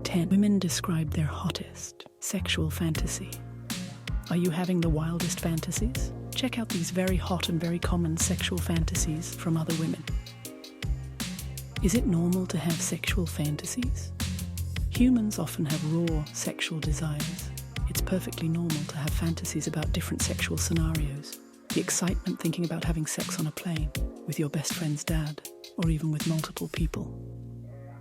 10. Women describe their hottest sexual fantasy. Are you having the wildest fantasies? Check out these very hot and very common sexual fantasies from other women. Is it normal to have sexual fantasies? Humans often have raw sexual desires. It's perfectly normal to have fantasies about different sexual scenarios. The excitement thinking about having sex on a plane, with your best friend's dad, or even with multiple people.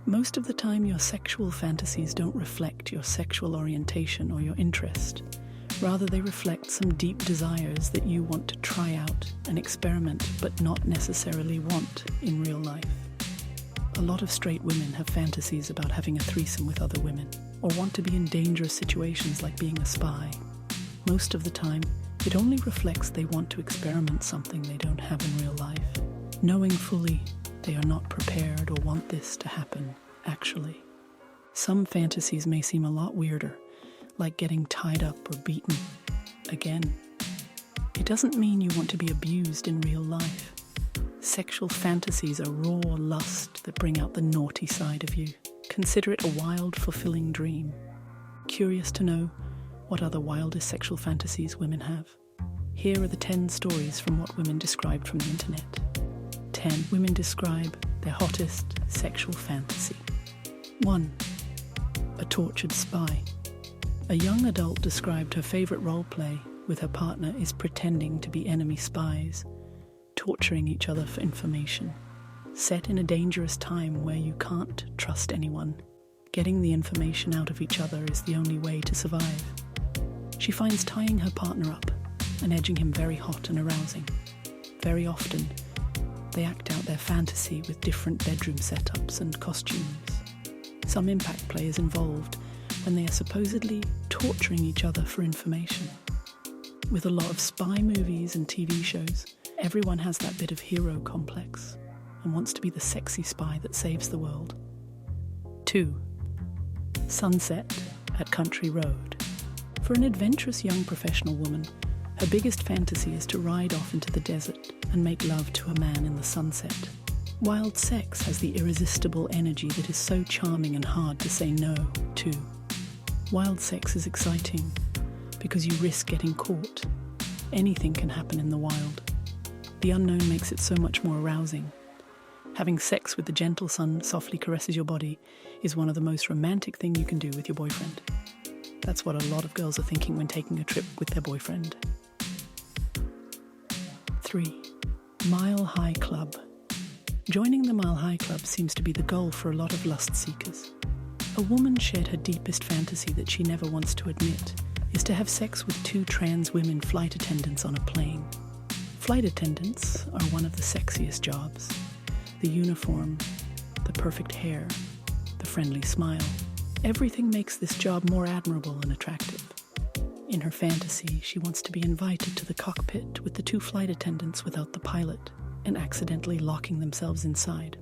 Most of the time, your sexual fantasies don't reflect your sexual orientation or your interest. Rather, they reflect some deep desires that you want to try out and experiment, but not necessarily want in real life. A lot of straight women have fantasies about having a threesome with other women, or want to be in dangerous situations like being a spy. Most of the time, it only reflects they want to experiment something they don't have in real life, knowing fully they are not prepared or want this to happen, actually. Some fantasies may seem a lot weirder, like getting tied up or beaten. Again, it doesn't mean you want to be abused in real life. Sexual fantasies are raw lust that bring out the naughty side of you. Consider it a wild, fulfilling dream. Curious to know what other wildest sexual fantasies women have? Here are the 10 stories from what women described from the internet. 10. Women describe their hottest sexual fantasy. 1. A tortured spy. A young adult described her favorite role play with her partner is pretending to be enemy spies, torturing each other for information. Set in a dangerous time where you can't trust anyone, getting the information out of each other is the only way to survive. She finds tying her partner up and edging him very hot and arousing. Very often, they act out their fantasy with different bedroom setups and costumes. Some impact play is involved when they are supposedly torturing each other for information. With a lot of spy movies and TV shows, everyone has that bit of hero complex and wants to be the sexy spy that saves the world. 2. Sunset at Country Road. For an adventurous young professional woman, her biggest fantasy is to ride off into the desert and make love to a man in the sunset. Wild sex has the irresistible energy that is so charming and hard to say no to. Wild sex is exciting because you risk getting caught. Anything can happen in the wild. The unknown makes it so much more arousing. Having sex with the gentle sun softly caresses your body is one of the most romantic things you can do with your boyfriend. That's what a lot of girls are thinking when taking a trip with their boyfriend. 3. Mile High Club. Joining the Mile High Club seems to be the goal for a lot of lust seekers. A woman shared her deepest fantasy that she never wants to admit is to have sex with 2 trans women flight attendants on a plane. Flight attendants are one of the sexiest jobs. The uniform, the perfect hair, the friendly smile. Everything makes this job more admirable and attractive. In her fantasy, she wants to be invited to the cockpit with the 2 flight attendants without the pilot and accidentally locking themselves inside.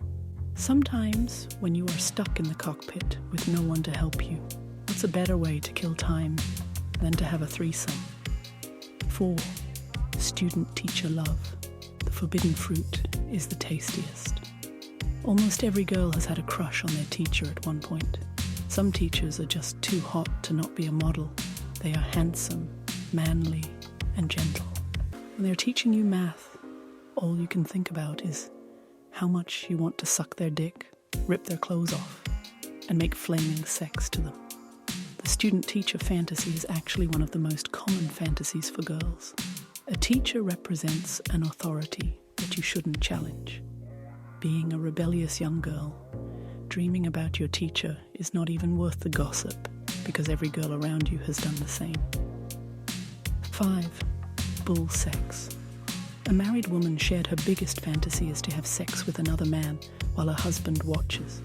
Sometimes, when you are stuck in the cockpit with no one to help you, what's a better way to kill time than to have a threesome? 4. Student-teacher love. The forbidden fruit is the tastiest. Almost every girl has had a crush on their teacher at one point. Some teachers are just too hot to not be a model. They are handsome, manly, and gentle. When they're teaching you math, all you can think about is how much you want to suck their dick, rip their clothes off, and make flaming sex to them. The student-teacher fantasy is actually one of the most common fantasies for girls. A teacher represents an authority that you shouldn't challenge. Being a rebellious young girl, dreaming about your teacher is not even worth the gossip because every girl around you has done the same. 5. Bull sex. A married woman shared her biggest fantasy is to have sex with another man while her husband watches.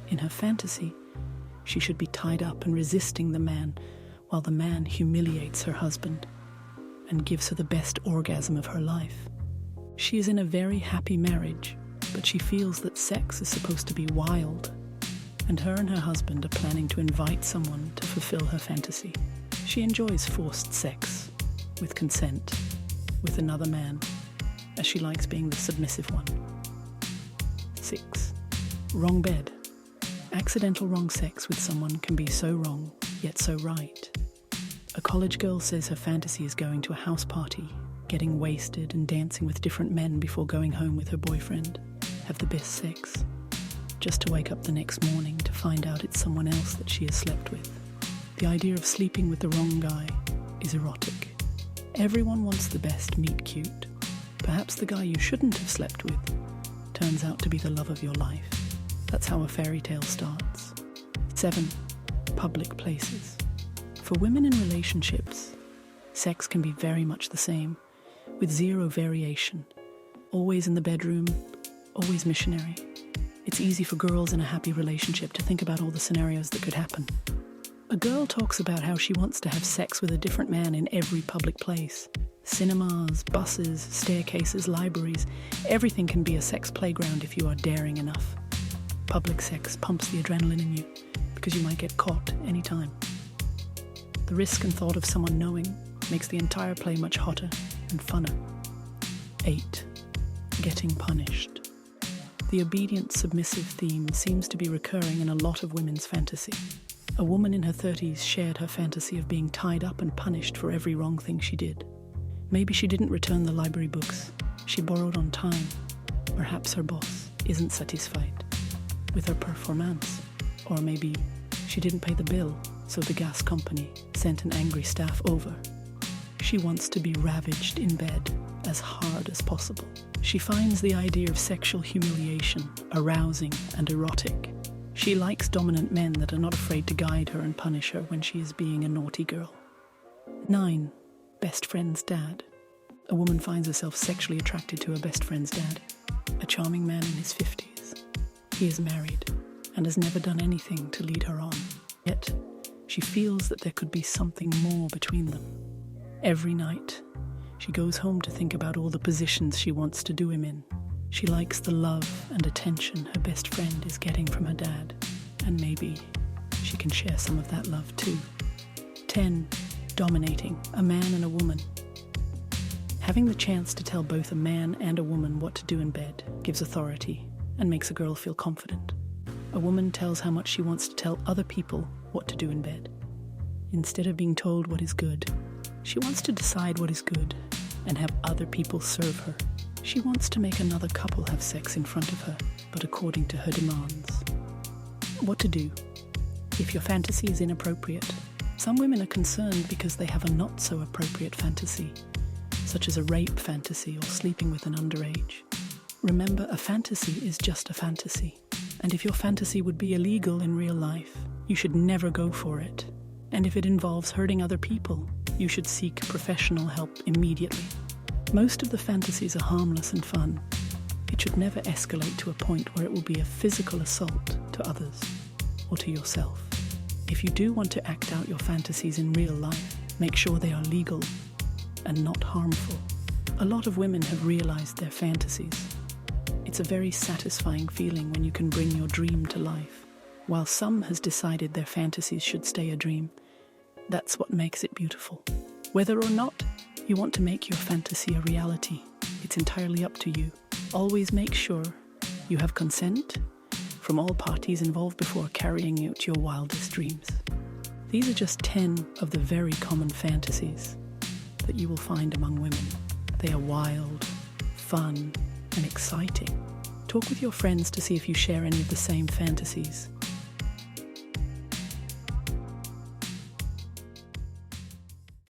In her fantasy, she should be tied up and resisting the man while the man humiliates her husband and gives her the best orgasm of her life. She is in a very happy marriage, but she feels that sex is supposed to be wild, and her husband are planning to invite someone to fulfill her fantasy. She enjoys forced sex, with consent, with another man, as she likes being the submissive one. 6. Wrong bed. Accidental wrong sex with someone can be so wrong, yet so right. A college girl says her fantasy is going to a house party, getting wasted and dancing with different men before going home with her boyfriend, have the best sex, just to wake up the next morning to find out it's someone else that she has slept with. The idea of sleeping with the wrong guy is erotic. Everyone wants the best meet cute. Perhaps the guy you shouldn't have slept with turns out to be the love of your life. That's how a fairy tale starts. 7. Public places. For women in relationships, sex can be very much the same, with zero variation. Always in the bedroom, always missionary. It's easy for girls in a happy relationship to think about all the scenarios that could happen. A girl talks about how she wants to have sex with a different man in every public place. Cinemas, buses, staircases, libraries, everything can be a sex playground if you are daring enough. Public sex pumps the adrenaline in you because you might get caught anytime. The risk and thought of someone knowing makes the entire play much hotter and funner. 8. Getting punished. The obedient, submissive theme seems to be recurring in a lot of women's fantasy. A woman in her 30s shared her fantasy of being tied up and punished for every wrong thing she did. Maybe she didn't return the library books she borrowed on time. Perhaps her boss isn't satisfied with her performance. Or maybe she didn't pay the bill, so the gas company sent an angry staff over. She wants to be ravaged in bed as hard as possible. She finds the idea of sexual humiliation arousing and erotic. She likes dominant men that are not afraid to guide her and punish her when she is being a naughty girl. 9. Best friend's dad. A woman finds herself sexually attracted to her best friend's dad, a charming man in his 50s. He is married and has never done anything to lead her on. Yet, she feels that there could be something more between them. Every night, she goes home to think about all the positions she wants to do him in. She likes the love and attention her best friend is getting from her dad, and maybe she can share some of that love too. 10. Dominating a man and a woman. Having the chance to tell both a man and a woman what to do in bed gives authority and makes a girl feel confident. A woman tells how much she wants to tell other people what to do in bed. Instead of being told what is good, she wants to decide what is good and have other people serve her. She wants to make another couple have sex in front of her, but according to her demands. What to do if your fantasy is inappropriate? Some women are concerned because they have a not so appropriate fantasy, such as a rape fantasy or sleeping with an underage. Remember, a fantasy is just a fantasy, and if your fantasy would be illegal in real life, you should never go for it. And if it involves hurting other people, you should seek professional help immediately. Most of the fantasies are harmless and fun. It should never escalate to a point where it will be a physical assault to others or to yourself. If you do want to act out your fantasies in real life, make sure they are legal and not harmful. A lot of women have realized their fantasies. It's a very satisfying feeling when you can bring your dream to life. While some has decided their fantasies should stay a dream, that's what makes it beautiful. Whether or not you want to make your fantasy a reality, it's entirely up to you. Always make sure you have consent from all parties involved before carrying out your wildest dreams. These are just 10 of the very common fantasies that you will find among women. They are wild, fun, and exciting. Talk with your friends to see if you share any of the same fantasies.